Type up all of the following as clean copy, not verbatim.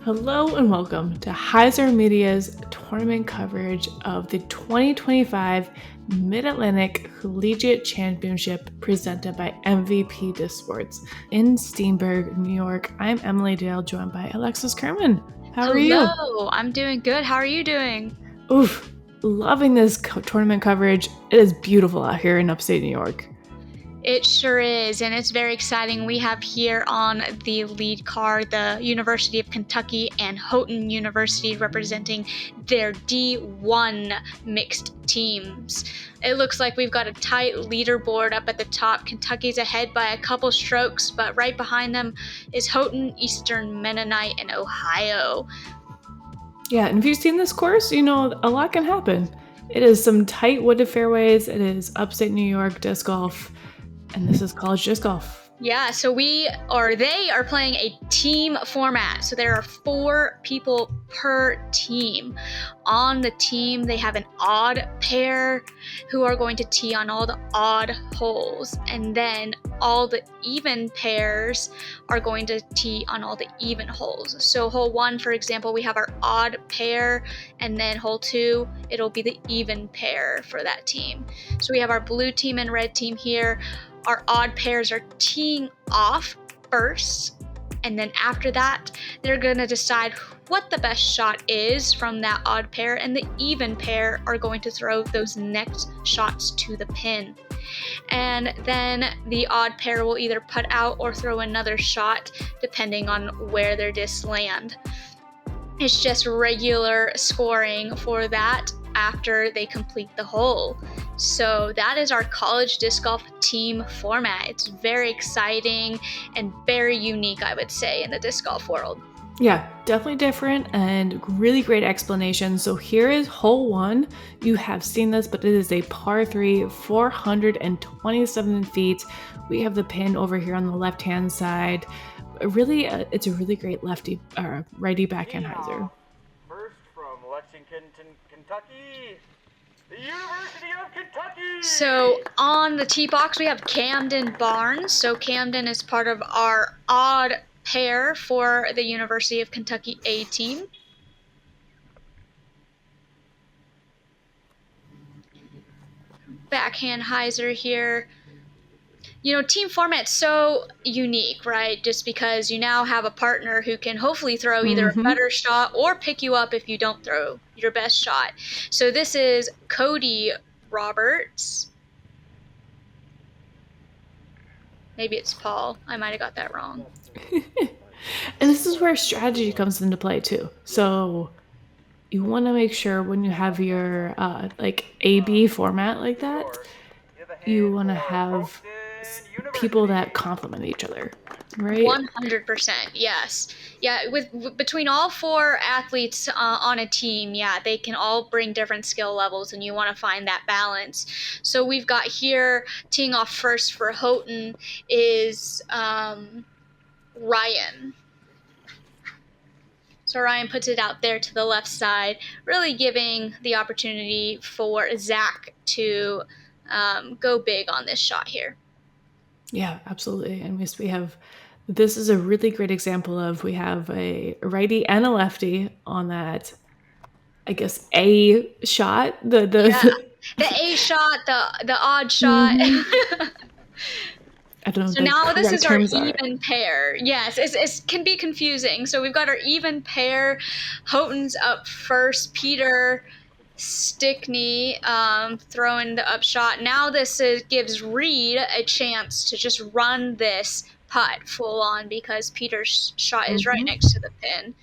Hello and welcome to Heiser Media's tournament coverage of the 2025 Mid-Atlantic Collegiate Championship presented by MVP Disc Sports in Steamburg, New York. I'm Emily Dale, joined by Alexis Kerman. How are you? Hello, I'm doing good. How are you doing? Oof, loving this tournament coverage. It is beautiful out here in upstate New York. It sure is, and it's very exciting. We have here on the lead card the University of Kentucky and Houghton University representing their D1 mixed teams. It looks like we've got a tight leaderboard up at the top. Kentucky's ahead by a couple strokes, but right behind them is Houghton, Eastern Mennonite, and Ohio. Yeah, and if you've seen this course, you know a lot can happen. It is some tight wooded fairways. It is upstate New York disc golf. And this is college disc golf. Yeah, so they are playing a team format. So there are 4 people per team. On the team, they have an odd pair who are going to tee on all the odd holes. And then all the even pairs are going to tee on all the even holes. So hole 1, for example, we have our odd pair. And then hole 2, it'll be the even pair for that team. So we have our blue team and red team here. Our odd pairs are teeing off first, and then after that, they're going to decide what the best shot is from that odd pair, and the even pair are going to throw those next shots to the pin. And then the odd pair will either putt out or throw another shot, depending on where their discs land. It's just regular scoring for that after they complete the hole. So that is our college disc golf team format. It's very exciting and very unique, I would say, in the disc golf world. Yeah, definitely different and really great explanation. So here is hole 1. You have seen this, but it is a par 3, 427 feet. We have the pin over here on the left-hand side. It's a really great righty backhand hyzer. First from Lexington, Kentucky, the University of Kentucky. So on the tee box, we have Camden Barnes. So Camden is part of our odd pair for the University of Kentucky A team. Backhand hyzer here. You know, team format's so unique, right? Just because you now have a partner who can hopefully throw either a better shot or pick you up if you don't throw your best shot. So this is Cody Roberts. Maybe it's Paul. I might have got that wrong. And this is where strategy comes into play too. So you want to make sure when you have your AB format like that, you want to have people that complement each other, right? 100%, yes. Yeah, between all 4 athletes on a team, yeah, they can all bring different skill levels, and you want to find that balance. So we've got here, teeing off first for Houghton is Ryan. So Ryan puts it out there to the left side, really giving the opportunity for Zach to go big on this shot here. Yeah, absolutely. And this is a really great example of, we have a righty and a lefty on that, I guess, A shot. The A shot, the odd shot. Mm-hmm. I don't know. So now this is our even pair. Yes, it can be confusing. So we've got our even pair. Houghton's up first. Peter Stickney throwing the upshot. Now this gives Reed a chance to just run this putt full on because Peter's shot is right next to the pin.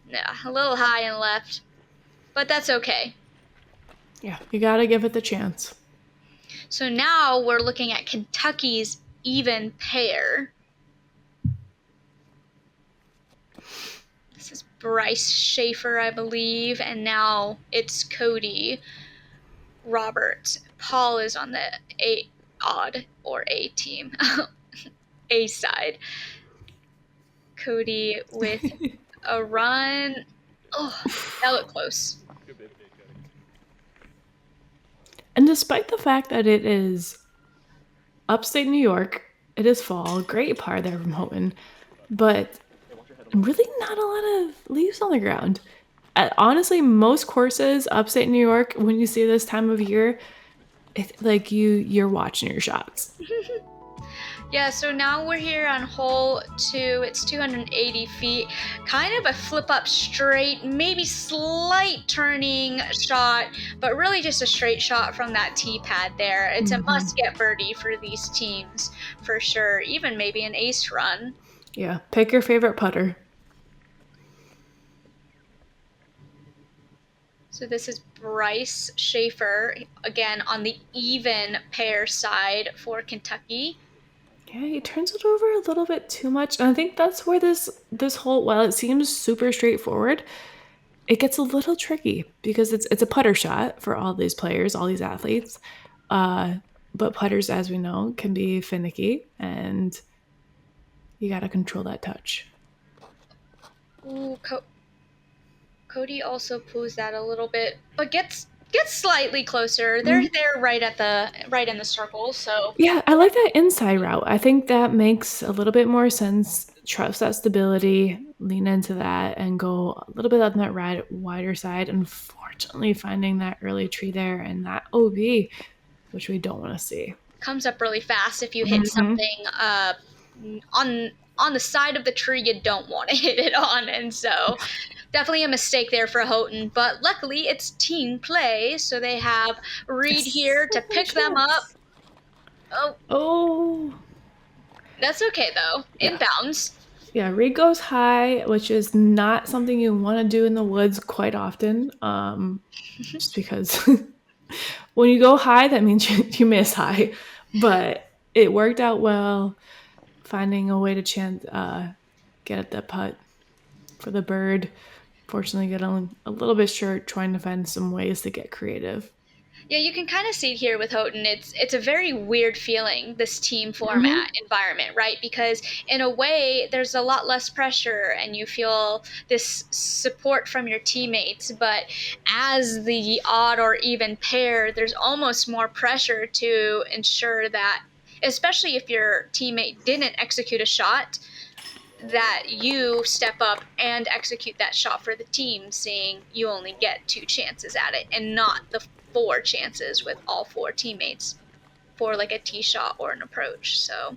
Yeah, a little high and left, but that's okay. Yeah, you gotta give it the chance. So now we're looking at Kentucky's even pair. This is Bryce Schaefer, I believe, and now it's Cody Roberts. Paul is on the odd or A team, A side. Cody with a run. Oh, that looked close. And despite the fact that it is upstate New York, it is fall, great par there from Houghton, but and really not a lot of leaves on the ground. Honestly, most courses upstate New York, when you see this time of year, it's like you're watching your shots. Yeah, so now we're here on hole 2. It's 280 feet. Kind of a flip up straight, maybe slight turning shot, but really just a straight shot from that tee pad there. It's a must get birdie for these teams for sure, even maybe an ace run. Yeah, pick your favorite putter. So this is Bryce Schaefer, again on the even pair side for Kentucky. Yeah, he turns it over a little bit too much. And I think that's where this hole, while it seems super straightforward, it gets a little tricky because it's a putter shot for all these players, all these athletes. But putters, as we know, can be finicky, and you got to control that touch. Ooh, Cody also poos that a little bit, but gets slightly closer. They're right in the circle, so Yeah, I like that inside route. I think that makes a little bit more sense. Trust that stability, lean into that, and go a little bit on that wider side. Unfortunately, finding that early tree there and that OB, which we don't want to see. comes up really fast if you hit something on the side of the tree you don't want to hit it on, and so definitely a mistake there for Houghton, but luckily it's team play, so they have Reed here to pick them up. Oh. That's okay though. Yeah. Inbounds. Yeah, Reed goes high, which is not something you want to do in the woods quite often. Just because when you go high, that means you miss high. But it worked out well, finding a way to get at that putt for the bird. Fortunately, get a little bit short, trying to find some ways to get creative. Yeah, you can kind of see it here with Houghton. It's a very weird feeling, this team format environment, right? Because in a way, there's a lot less pressure and you feel this support from your teammates. But as the odd or even pair, there's almost more pressure to ensure that, especially if your teammate didn't execute a shot, that you step up and execute that shot for the team, seeing you only get 2 chances at it and not the 4 chances with all 4 teammates for like a tee shot or an approach. So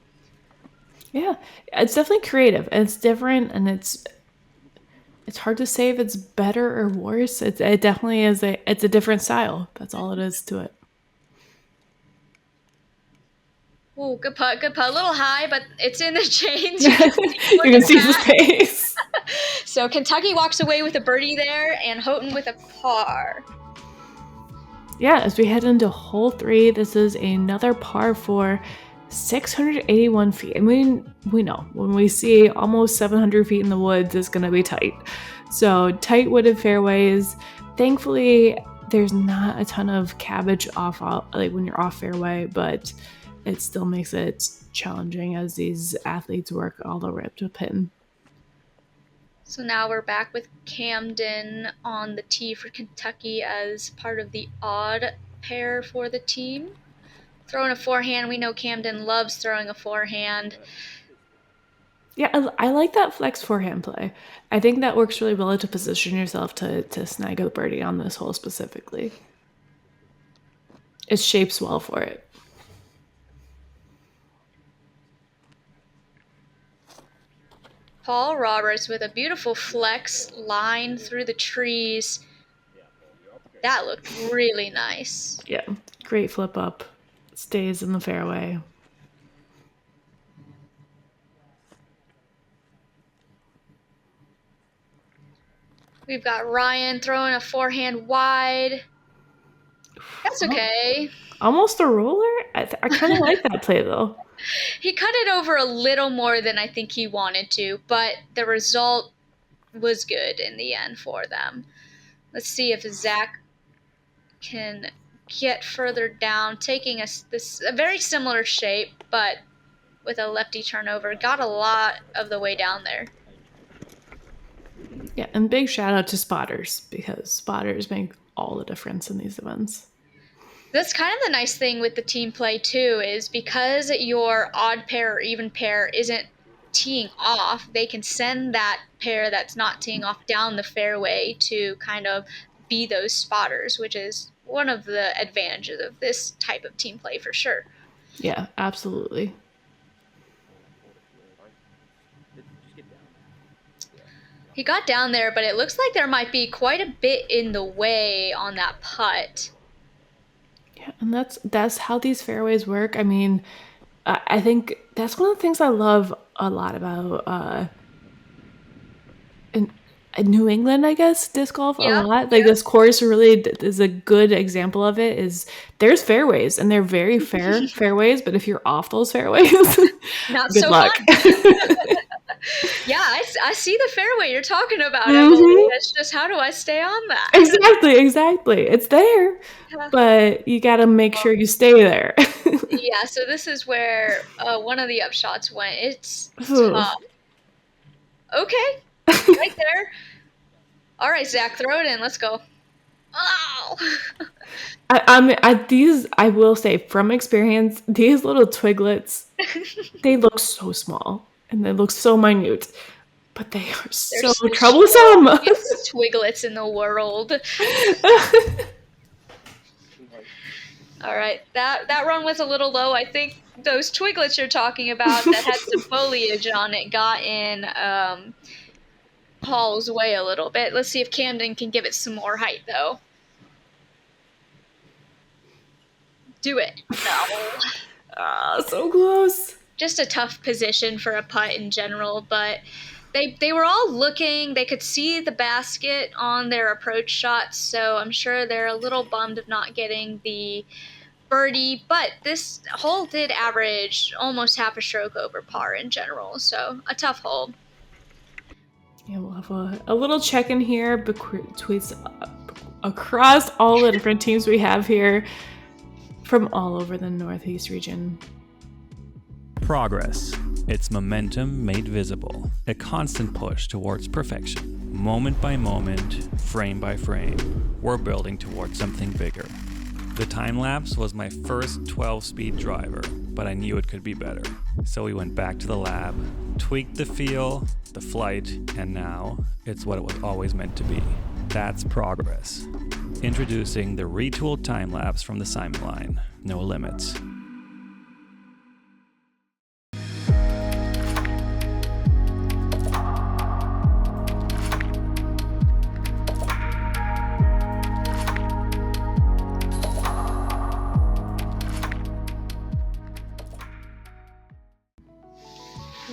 yeah, it's definitely creative. It's different, and it's hard to say if it's better or worse. It definitely is it's a different style. That's all it is to it. ooh, good putt. A little high, but it's in the chains. You can see the space. So Kentucky walks away with a birdie there, and Houghton with a par. Yeah, as we head into hole 3, this is another par 4, 681 feet. I mean, we know when we see almost 700 feet in the woods, it's going to be tight. So tight wooded fairways. Thankfully, there's not a ton of cabbage off like when you're off fairway, but it still makes it challenging as these athletes work all the way up to pin. So now we're back with Camden on the tee for Kentucky as part of the odd pair for the team. Throwing a forehand. We know Camden loves throwing a forehand. Yeah, I like that flex forehand play. I think that works really well to position yourself to snag a birdie on this hole specifically. It shapes well for it. Paul Roberts with a beautiful flex line through the trees. That looked really nice. Yeah, great flip up. Stays in the fairway. We've got Ryan throwing a forehand wide. That's okay. Almost a roller? I kind of like that play, though. He cut it over a little more than I think he wanted to, but the result was good in the end for them. Let's see if Zach can get further down, taking a very similar shape, but with a lefty turnover. Got a lot of the way down there. Yeah, and big shout out to spotters, because spotters make all the difference in these events. That's kind of the nice thing with the team play too, is because your odd pair or even pair isn't teeing off, they can send that pair that's not teeing off down the fairway to kind of be those spotters, which is one of the advantages of this type of team play for sure. Yeah, absolutely. He got down there, but it looks like there might be quite a bit in the way on that putt. Yeah, and that's how these fairways work. I mean, I think that's one of the things I love a lot about in New England, I guess, disc golf a lot. Like this course really is a good example of it. Is there's fairways and they're very fair fairways, but if you're off those fairways, not good so luck. Yeah, I see the fairway you're talking about, Emily. It's just how do I stay on that? Exactly. It's there, but you got to make sure you stay there. Yeah, so this is where one of the upshots went. It's tough. Okay, right there. All right, Zach, throw it in. Let's go. Oh! I will say from experience, these little twiglets, they look so small and they look so minute, but they are so troublesome. It's twiglets in the world. All right, that run was a little low. I think those twiglets you're talking about that had some foliage on it got in Paul's way a little bit. Let's see if Camden can give it some more height, though. Do it. No. So close. Just a tough position for a putt in general, but they were all looking. They could see the basket on their approach shots, so I'm sure they're a little bummed of not getting the birdie, but this hole did average almost half a stroke over par in general, so a tough hole. Yeah, we'll have a little check-in here between across all the different teams we have here from all over the Northeast region. Progress. It's momentum made visible. A constant push towards perfection. Moment by moment, frame by frame, we're building towards something bigger. The time-lapse was my first 12-speed driver, but I knew it could be better. So we went back to the lab, tweaked the feel, the flight, and now it's what it was always meant to be. That's progress. Introducing the retooled time-lapse from the Simon line. No limits.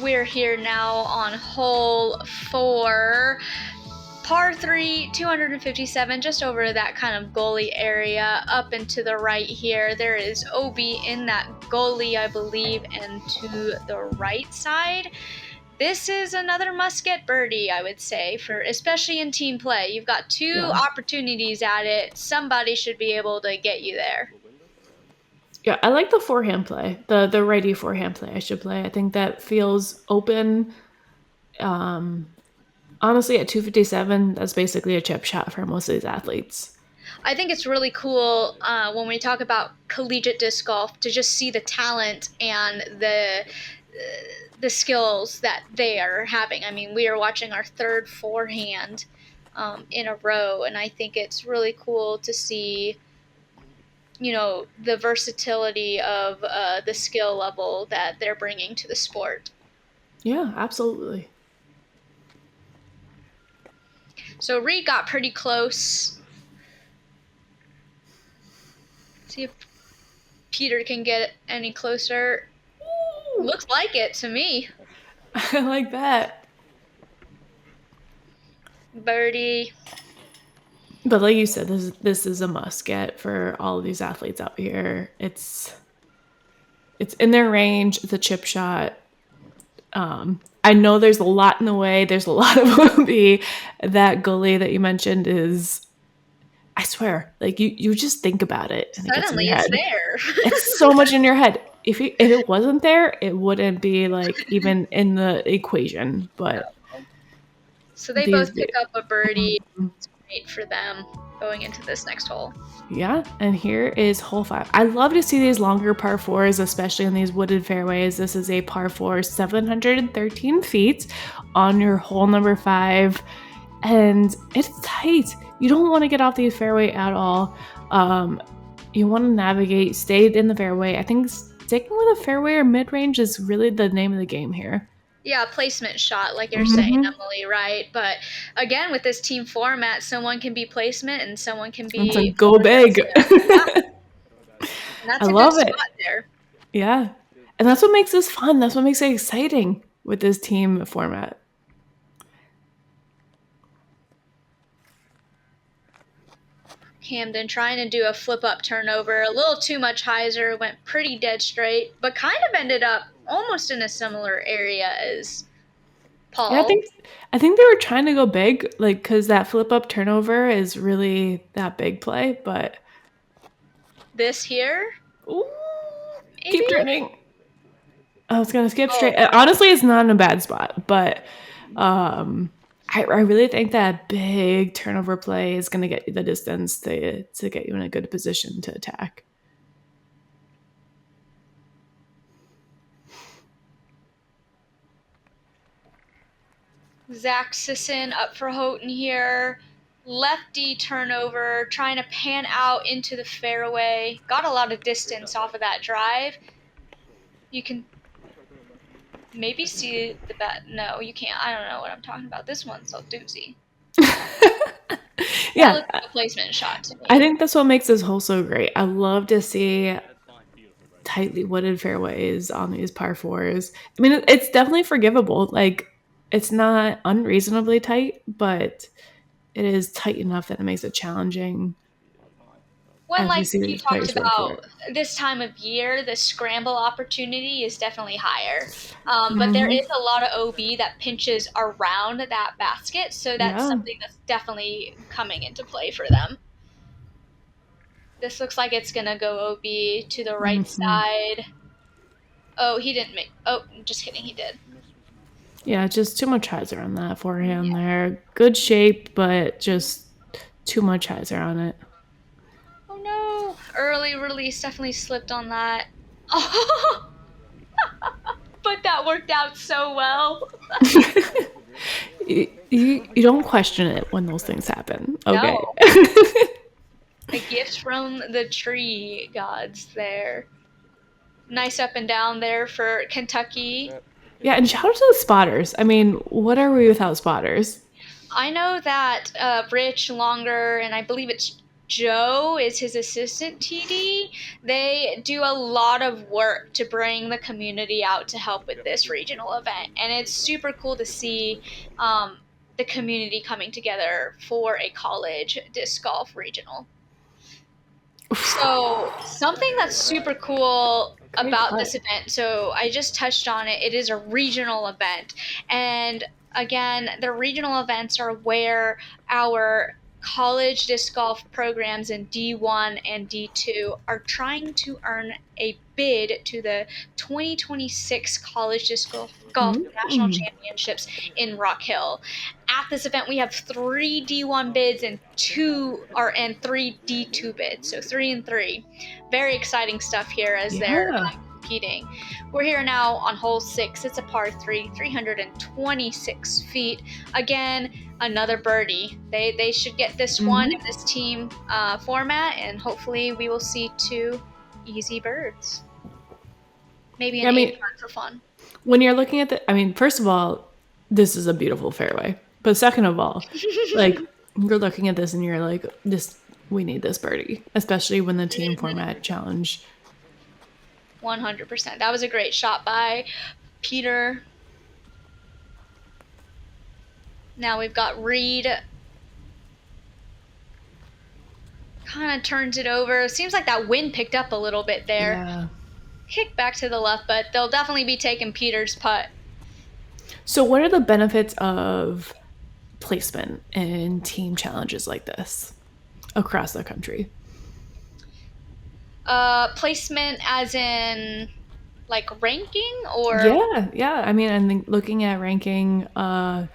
We're here now on hole 4, par 3, 257, just over that kind of gully area. Up and to the right here, there is Aubin in that gully, I believe, and to the right side. This is another must-get birdie, I would say, for especially in team play. You've got 2 opportunities at it. Somebody should be able to get you there. Yeah, I like the forehand play, the righty forehand play I should play. I think that feels open. Honestly, at 257, that's basically a chip shot for most of these athletes. I think it's really cool when we talk about collegiate disc golf to just see the talent and the skills that they are having. I mean, we are watching our 3rd forehand in a row, and I think it's really cool to see, you know, the versatility of the skill level that they're bringing to the sport. Yeah, absolutely. So Reed got pretty close. See if Peter can get any closer. Ooh. Looks like it to me. I like that. Birdie. But like you said, this is a must get for all of these athletes out here. It's in their range. It's a chip shot. I know there's a lot in the way. There's a lot of that gully that you mentioned is, I swear, like you just think about it. And suddenly it's there. It's so much in your head. If it wasn't there, it wouldn't be like even in the equation. But so they both pick up a birdie. It's great for them. going into this next hole. Yeah, and here is hole 5. I love to see these longer par 4s, especially on these wooded fairways. This is a par 4, 713 feet on your hole number 5, and it's tight. You don't want to get off the fairway at all. You want to navigate, stay in the fairway. I think sticking with a fairway or mid-range is really the name of the game here. Yeah, placement shot, like you're saying, Emily, right? But again, with this team format, someone can be placement and someone can be... It's a go big. And that's I a love good it. spot there. Yeah. And that's what makes this fun. That's what makes it exciting with this team format. Camden trying to do a flip-up turnover. A little too much hyzer, went pretty dead straight, but kind of ended up almost in a similar area as Paul. Yeah, I think they were trying to go big, like, because that flip-up turnover is really that big play, but... This here? Ooh, Maybe? keep turning. I was going to skip straight. Honestly, it's not in a bad spot, but I really think that big turnover play is going to get you the distance to get you in a good position to attack. Zach Sisson up for Houghton here. Lefty turnover, trying to pan out into the fairway. Got a lot of distance off of that drive. You can maybe see the bat. No, you can't. I don't know what I'm talking about. This one's so doozy. Yeah. That looks like a placement shot to me. I think that's what makes this hole so great. I love to see tightly wooded fairways on these par 4s. I mean, it's definitely forgivable. Like, it's not unreasonably tight, but it is tight enough that it makes it challenging. When, like you talked about this time of year, the scramble opportunity is definitely higher. But there is a lot of OB that pinches around that basket, so that's something that's definitely coming into play for them. This looks like it's going to go OB to the right side. Oh, he didn't make... Oh, just kidding, he did. Yeah, just too much hyzer on that forehand there. Good shape, but just too much hyzer on it. Oh, no. Early release definitely slipped on that. Oh. But that worked out so well. you don't question it when those things happen. Okay. No. A gift from the tree gods there. Nice up and down there for Kentucky. Yeah, and shout out to the spotters. I mean, what are we without spotters? I know that Rich Longer, and I believe it's Joe is his assistant TD. They do a lot of work to bring the community out to help with this regional event. And it's super cool to see the community coming together for a college disc golf regional. So something that's super cool about this event, so I just touched on it, it is a regional event. And again, the regional events are where our college disc golf programs in D1 and D2 are trying to earn a bid to the 2026 College Disc Golf National Championships in Rock Hill. At this event, we have 3 D1 bids and 3 D2 bids, so 3 and 3. Very exciting stuff here as they're competing. We're here now on hole 6. It's a par 3, 326 feet. Again, another birdie. They should get this one in this team format, and hopefully we will see 2 easy birds. Maybe an 8 for fun. When you're looking at first of all, this is a beautiful fairway. But second of all, like, you're looking at this and you're like, we need this birdie, especially when the team format challenge. 100%. That was a great shot by Peter. Now we've got Reed. Kind of turns it over. Seems like that wind picked up a little bit there. Yeah. Kick back to the left, but they'll definitely be taking Peter's putt. So what are the benefits of placement in team challenges like this across the country? Placement as in like ranking or? Yeah. I mean, I think looking at ranking, how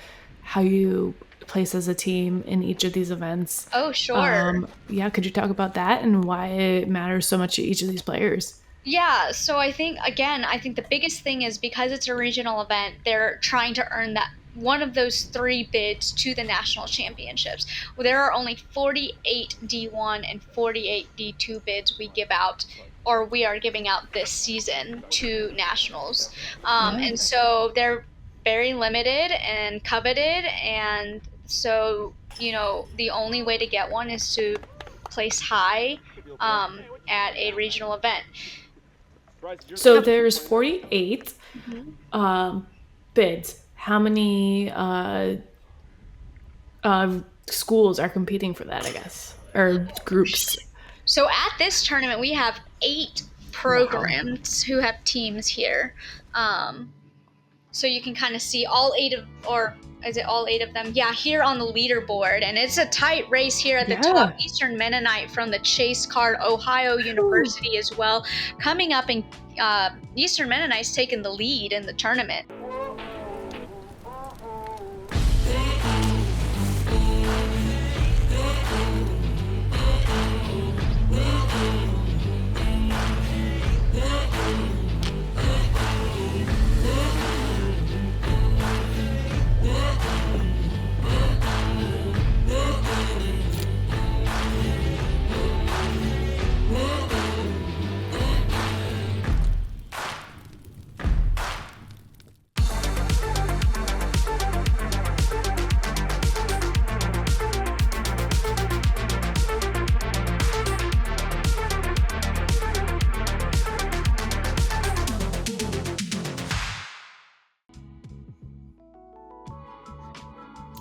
you place as a team in each of these events. Oh, sure. Yeah, could you talk about that and why it matters so much to each of these players? Yeah, so I think the biggest thing is because it's a regional event, they're trying to earn that one of those 3 bids to the national championships. Well, there are only 48 D1 and 48 D2 bids we are giving out this season to nationals. And so they're very limited and coveted, and so, the only way to get one is to place high at a regional event. So there's 48 Mhm. bids. How many schools are competing for that, I guess, or groups? So at this tournament, we have 8 programs who have teams here. So you can kind of see all 8 of, or is it all 8 of them? Yeah, here on the leaderboard. And it's a tight race here at the top. Eastern Mennonite from the Chase card, Ohio University as well. Coming up, and Eastern Mennonite's taking the lead in the tournament.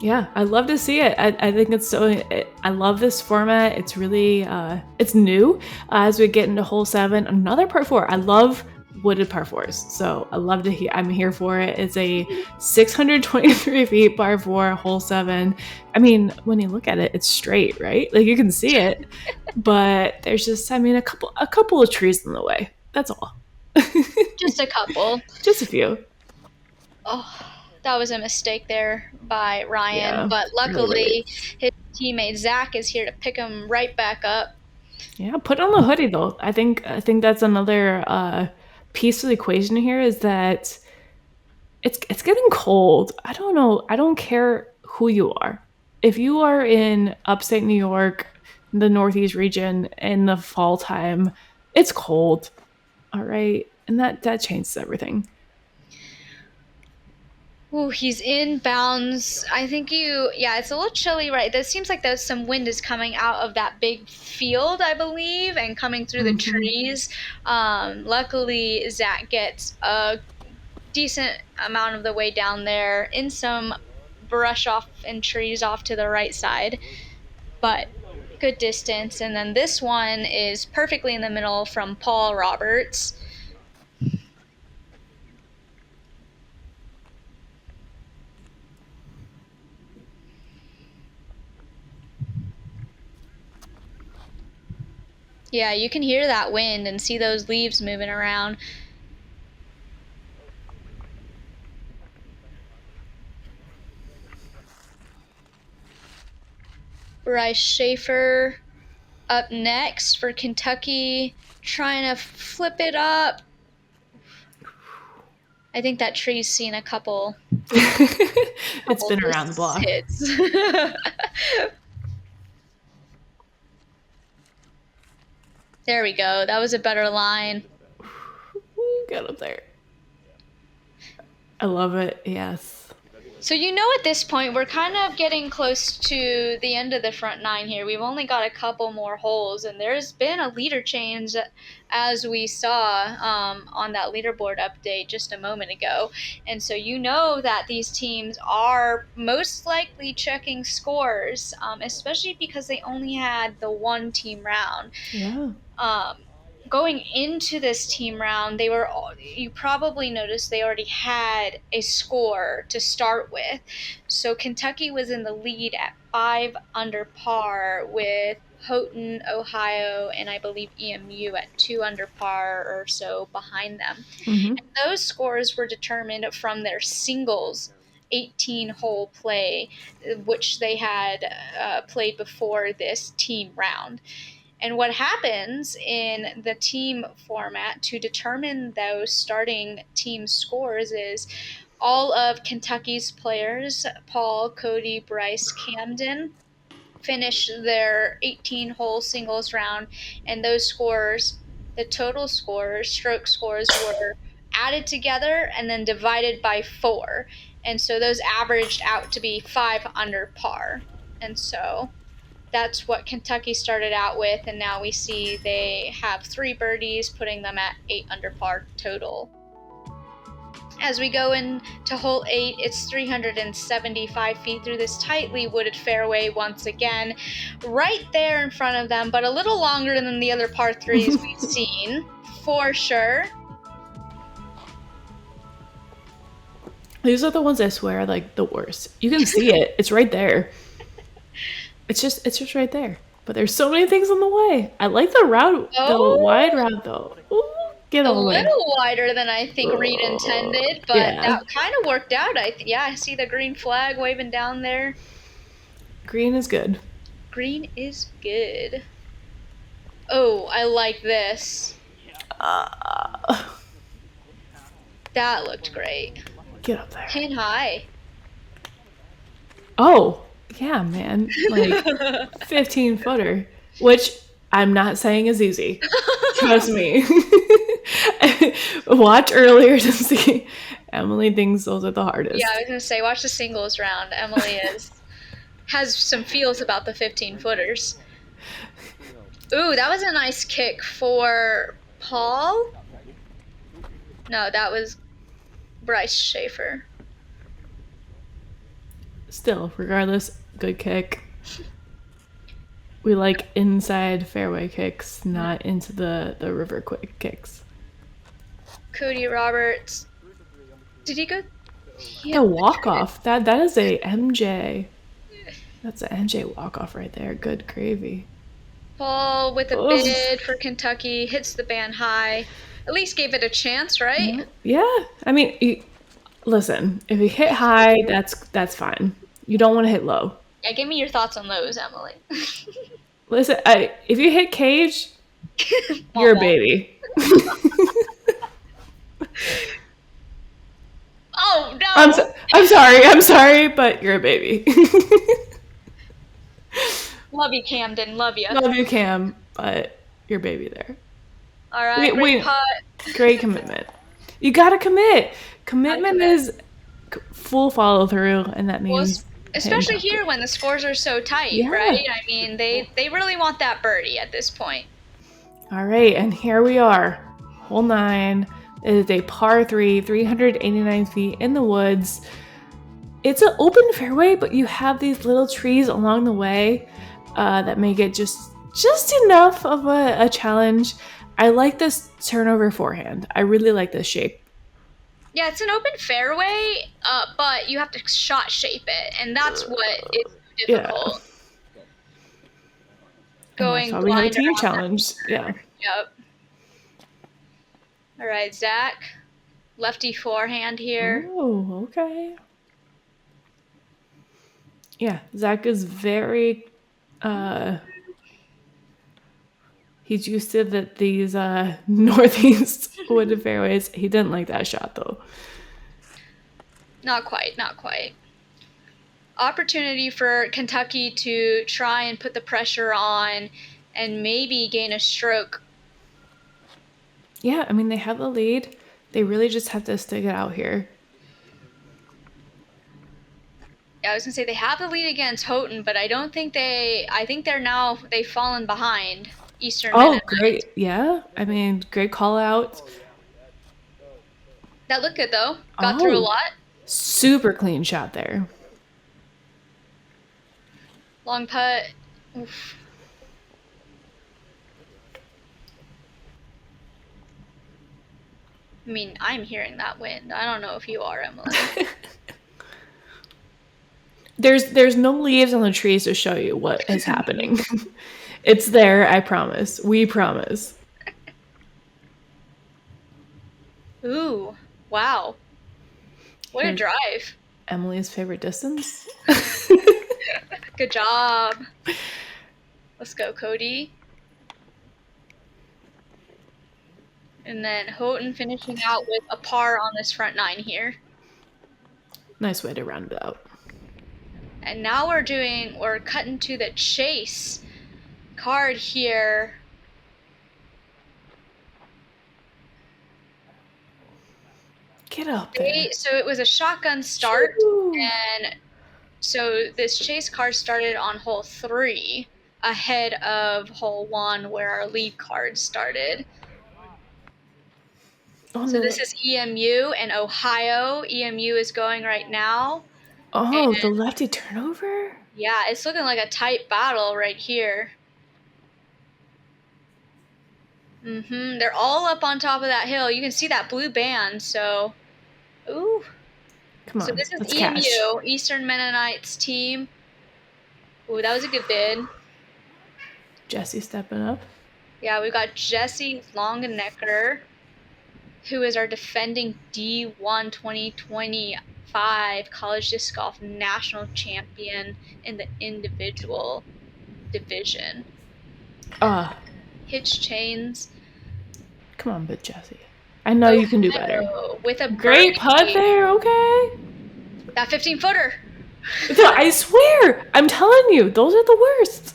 Yeah, I love to see it. I think it's I love this format. It's really, it's new as we get into hole 7. Another par 4. I love wooded par 4s. So I love to I'm here for it. It's a 623 feet par 4, hole 7. I mean, when you look at it, it's straight, right? Like you can see it, but there's just, a couple of trees in the way. That's all. Just a couple. Just a few. Oh, that was a mistake there by Ryan, Yeah, but luckily really. his teammate Zach is here to pick him right back up. Yeah, put on the hoodie though. I think that's another piece of the equation here is that it's getting cold. I don't know. I don't care who you are. If you are in upstate New York, the Northeast region in the fall time, it's cold. All right, and that changes everything. Ooh, he's in bounds. I think it's a little chilly, right? It seems like there's some wind is coming out of that big field, I believe, and coming through the trees. Luckily, Zach gets a decent amount of the way down there in some brush off and trees off to the right side, but good distance. And then this one is perfectly in the middle from Paul Roberts. Yeah, you can hear that wind and see those leaves moving around. Bryce Schaefer up next for Kentucky, trying to flip it up. I think that tree's seen a couple. It's been around the block. Hits. There we go. That was a better line. Get up there. I love it. Yes. So at this point, we're kind of getting close to the end of the front 9 here. We've only got a couple more holes, and there's been a leader change, as we saw on that leaderboard update just a moment ago. And so that these teams are most likely checking scores, especially because they only had the 1 team round. Yeah. Going into this team round, you probably noticed they already had a score to start with. So Kentucky was in the lead at 5 under par with Houghton, Ohio, and I believe EMU at 2 under par or so behind them. Mm-hmm. And those scores were determined from their singles 18-hole play, which they had played before this team round. And what happens in the team format to determine those starting team scores is all of Kentucky's players, Paul, Cody, Bryce, Camden, finish their 18-hole singles round, and those scores, the total scores, stroke scores, were added together and then divided by 4. And so those averaged out to be 5 under par. And so that's what Kentucky started out with, and now we see they have 3 birdies, putting them at 8 under par total. As we go into hole 8, it's 375 feet through this tightly wooded fairway once again, right there in front of them, but a little longer than the other par 3s we've seen, for sure. These are the ones I swear are like the worst. You can see it. It's right there. It's just right there. But there's so many things on the way. I like the route, the wide route though. Ooh, get A all the way. little wider than I think Reed intended, but that kind of worked out. I see the green flag waving down there. Green is good. Green is good. Oh, I like this. That looked great. Get up there. Pin high. Oh, yeah, man. Like 15-footer, which I'm not saying is easy. Trust me. Watch earlier to see. Emily thinks those are the hardest. Yeah, I was going to say, watch the singles round. Emily has some feels about the 15-footers. Ooh, that was a nice kick for Paul. No, that was Bryce Schaefer. Still, regardless, good kick. We like inside fairway kicks, not into the river quick kicks. Cody Roberts. Did he go? The walk-off. That is a MJ. That's an MJ walk-off right there. Good gravy. Paul with a bid for Kentucky. Hits the band high. At least gave it a chance, right? Yeah. I mean, listen, if you hit high, that's fine. You don't want to hit low. Yeah, give me your thoughts on those, Emily. Listen, if you hit cage, you're a baby. Oh, no! I'm sorry, but you're a baby. Love you, Camden. Love you. Love you, Cam, but you're a baby there. All right, great putt. Great commitment. You gotta commit. Commitment is full follow through, and that means... Especially here when the scores are so tight, right? I mean, they really want that birdie at this point. All right, and here we are. Hole 9. It is a par 3, 389 feet in the woods. It's an open fairway, but you have these little trees along the way that make it just enough of a challenge. I like this turnover forehand. I really like this shape. Yeah, it's an open fairway, but you have to shot shape it, and that's what is difficult. Yeah. Going blind. We have a team challenge. Yeah. Yep. All right, Zach. Lefty forehand here. Oh, okay. Yeah, Zach is very... he's used to these northeast wooded fairways. He didn't like that shot, though. Not quite. Opportunity for Kentucky to try and put the pressure on and maybe gain a stroke. Yeah, I mean, they have the lead. They really just have to stick it out here. Yeah, I was going to say they have the lead against Houghton, but I think they've fallen behind Eastern Mennonite. Great. Yeah, I mean, great call out. That looked good, though. Got through a lot. Super clean shot there. Long putt. Oof. I mean, I'm hearing that wind. I don't know if you are, Emily. There's no leaves on the trees to show you what is happening. It's there, I promise. We promise. Ooh, wow. What a drive. Emily's favorite distance. Good job. Let's go, Cody. And then Houghton finishing out with a par on this front 9 here. Nice way to round it out. And now we're cutting to the chase card here. Get up there. So it was a shotgun start, Shoo. and so this chase card started on hole 3 ahead of hole 1 where our lead card started. Oh, So this is EMU and Ohio. EMU is going right now. Oh, the lefty turnover? Yeah, it's looking like a tight battle right here. They're all up on top of that hill. You can see that blue band, so... Ooh. Come on, So this is let's EMU, cash. Eastern Mennonites team. Ooh, that was a good bid. Jesse stepping up. Yeah, we've got Jesse Longenecker, who is our defending D1 2025 College Disc Golf National Champion in the individual division. Hitch chains. Come on, but Jesse. I know you can do better. With a Great putt there, okay? That 15-footer. I swear, I'm telling you, those are the worst.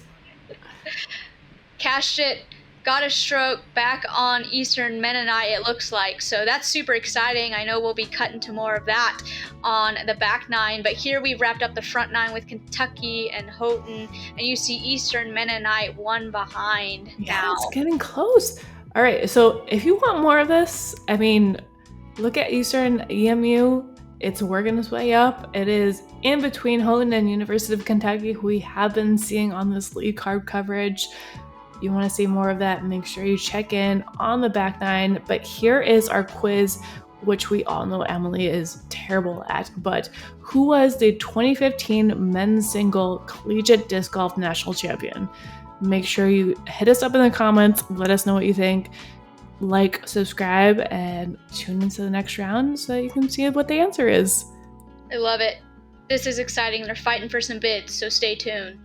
Cashed it, got a stroke back on Eastern Mennonite, it looks like. So that's super exciting. I know we'll be cutting to more of that on the back 9. But here we've wrapped up the front 9 with Kentucky and Houghton. And you see Eastern Mennonite 1 behind now. It's getting close. All right, so if you want more of this, I mean, look at Eastern EMU. It's working its way up. It is in between Houghton and University of Kentucky, who we have been seeing on this lead card coverage. You want to see more of that, make sure you check in on the back 9. But here is our quiz, which we all know Emily is terrible at. But who was the 2015 men's single collegiate disc golf national champion? Make sure you hit us up in the comments. Let us know what you think. Like, subscribe, and tune into the next round so that you can see what the answer is. I love it. This is exciting. They're fighting for some bids, so stay tuned.